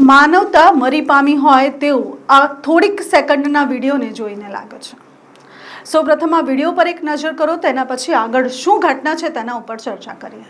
માનવતા મરી પામી હોય તેવું આ થોડીક સેકન્ડના વિડીયોને જોઈને લાગે છે। સૌપ્રથમ આ વિડીયો પર એક નજર કરો, તેના પછી આગળ શું ઘટના છે તેના ઉપર ચર્ચા કરીએ।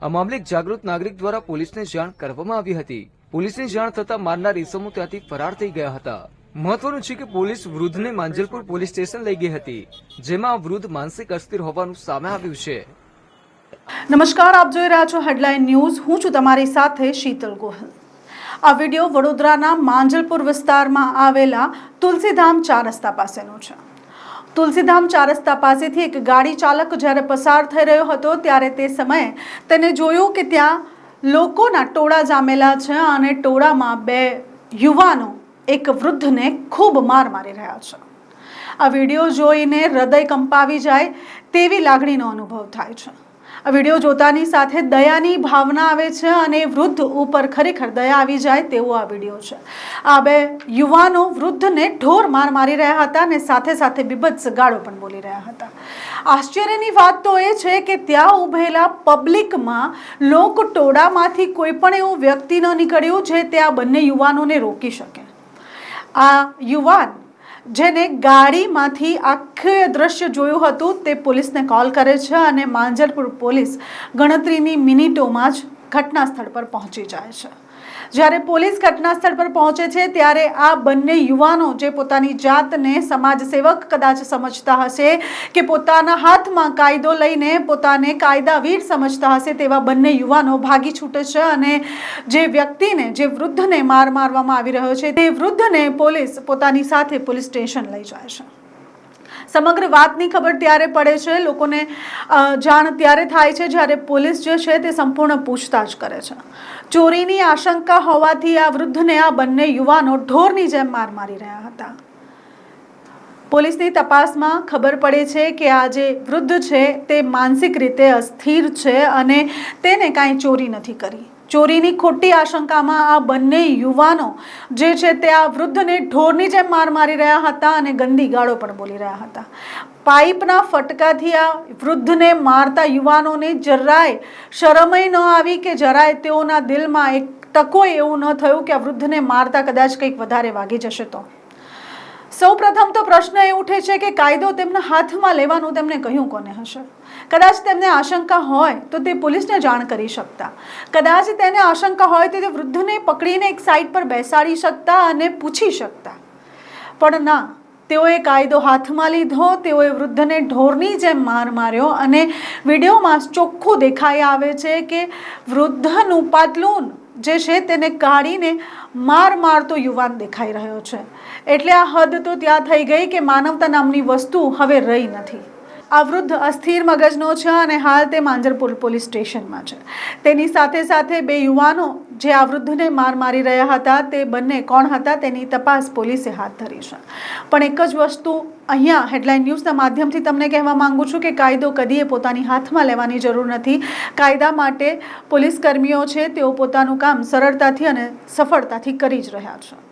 આ મામલે જાગૃત નાગરિક દ્વારા પોલીસને જાણ કરવામાં આવી હતી। પોલીસને જાણ થતા મારનાર ઇસમો ત્યાંથી ફરાર થઈ ગયા હતા। મહત્વનું છે કે પોલીસ વૃદ્ધને માંજલપુર પોલીસ સ્ટેશન લઈ ગઈ હતી, જેમાં વૃદ્ધ માનસિક અસ્થિર હોવાનું સામે આવ્યું છે। નમસ્કાર, આપ જોઈ રહ્યા છો હેડલાઇન ન્યૂઝ। હું છું તમારી સાથે શીતલ ગોહિલ। આ વિડીયો વડોદરાના માંજલપુર વિસ્તારમાં આવેલા તુલસીધામ 4 રસ્તા પાસેનો છે। તુલસીધામ 4 રસ્તા પાસેથી એક ગાડી ચાલક જ્યારે પસાર થઈ રહ્યો હતો ત્યારે તે સમયે તેને જોયું કે ત્યાં લોકોના ટોળા જામેલા છે અને ટોળામાં 2 યુવાનો એક વૃદ્ધને ખૂબ માર મારી રહ્યા છે। આ વિડીયો જોઈને હૃદય કંપાવી જાય તેવી લાગણીનો અનુભવ થાય છે। આ વિડીયો જોતાની સાથે દયાની ભાવના આવે છે અને વૃદ્ધ ઉપર ખરેખર દયા આવી જાય તેવો આ વિડીયો છે। આ 2 યુવાનો વૃદ્ધને ઢોર માર મારી રહ્યા હતા અને સાથે સાથે બીભત્સ ગાળો પણ બોલી રહ્યા હતા। આશ્ચર્યની વાત તો એ છે કે ત્યાં ઉભેલા પબ્લિકમાં લોક ટોળામાંથી કોઈ પણ એવું વ્યક્તિ ન નીકળ્યું જે તે આ બંને યુવાનોને રોકી શકે। આ યુવાન જેને ગાડીમાંથી આખું દ્રશ્ય જોયું હતું તે પોલીસને કોલ કરે છે અને માંજલપુર પોલીસ ગણતરીની મિનિટોમાં જ ઘટના સ્થળ પર પહોંચી જાય છે। જ્યારે પોલીસ ઘટના સ્થળ પર પહોંચે છે ત્યારે આ બંને યુવાનો જે પોતાની જાતને સમાજસેવક કદાચ સમજતા હશે કે પોતાના હાથમાં કાયદો લઈને પોતાને કાયદાવીર સમજતા હશે તેવા બંને યુવાનો ભાગી છૂટે છે અને જે વ્યક્તિને, જે વૃદ્ધને માર મારવામાં આવી રહ્યો છે તે વૃદ્ધને પોલીસ પોતાની સાથે પોલીસ સ્ટેશન લઈ જાય છે। સમગ્ર વાતની ખબર ત્યારે પડે છે, લોકોને જાણ ત્યારે થાય છે જ્યારે પોલીસ જે છે તે સંપૂર્ણ પૂછતાછ કરે છે। ચોરીની આશંકા હોવાથી આ વૃદ્ધને આ બંને યુવાનો ઢોરની જેમ માર મારી રહ્યા હતા। પોલીસની તપાસમાં ખબર પડે છે કે આ જે વૃદ્ધ છે તે માનસિક રીતે અસ્થિર છે અને તેને કાંઈ ચોરી નથી કરી। ચોરીની ખોટી આશંકામાં આ બંને યુવાનો જે છે તે આ વૃદ્ધને ઢોરની જેમ માર મારી રહ્યા હતા અને ગંદી ગાળો પણ બોલી રહ્યા હતા। પાઇપના ફટકાથી આ વૃદ્ધને મારતા યુવાનોને જરાય શરમય ન આવી કે જરાય તેઓના દિલમાં એક ટકોય એવું ન થયું કે આ વૃદ્ધને મારતા કદાચ કંઈક વધારે વાગી જશે તો। સૌપ્રથમ તો પ્રશ્ન એ ઉઠે છે કે કાયદો તેમના હાથમાં લેવાનું તેમને કહ્યું કોને હશે? કદાચ તેમને આશંકા હોય તો તે પોલીસને જાણ કરી શકતા। કદાચ તેને આશંકા હોય તો તે વૃદ્ધને પકડીને એક સાઈડ પર બેસાડી શકતા અને પૂછી શકતા, પણ ના, તેઓએ કાયદો હાથમાં લીધો। તેઓએ વૃદ્ધને ઢોરની જેમ માર માર્યો અને વિડીયોમાં ચોખ્ખું દેખાઈ આવે છે કે વૃદ્ધનું પાતલૂન જે છે તેને કાઢીને મારતો યુવાન દેખાઈ રહ્યો છે। એટલે આ હદ તો ત્યાં થઈ ગઈ કે માનવતા નામની વસ્તુ હવે રહી નથી। આ વૃદ્ધ અસ્થિર મગજનો છે અને હાલ તે માંજલપુર પોલીસ સ્ટેશનમાં છે। તેની સાથે સાથે 2 યુવાનો જે આ વૃદ્ધને માર મારી રહ્યા હતા તે બંને કોણ હતા તેની તપાસ પોલીસે હાથ ધરી છે। પણ એક જ વસ્તુ અહીંયા હેડલાઇન ન્યૂઝના માધ્યમથી તમને કહેવા માંગુ છું કે કાયદો કદીએ પોતાની હાથમાં લેવાની જરૂર નથી। કાયદા માટે પોલીસ કર્મીઓ છે તેઓ પોતાનું કામ સરળતાથી અને સફળતાથી કરી જ રહ્યા છે।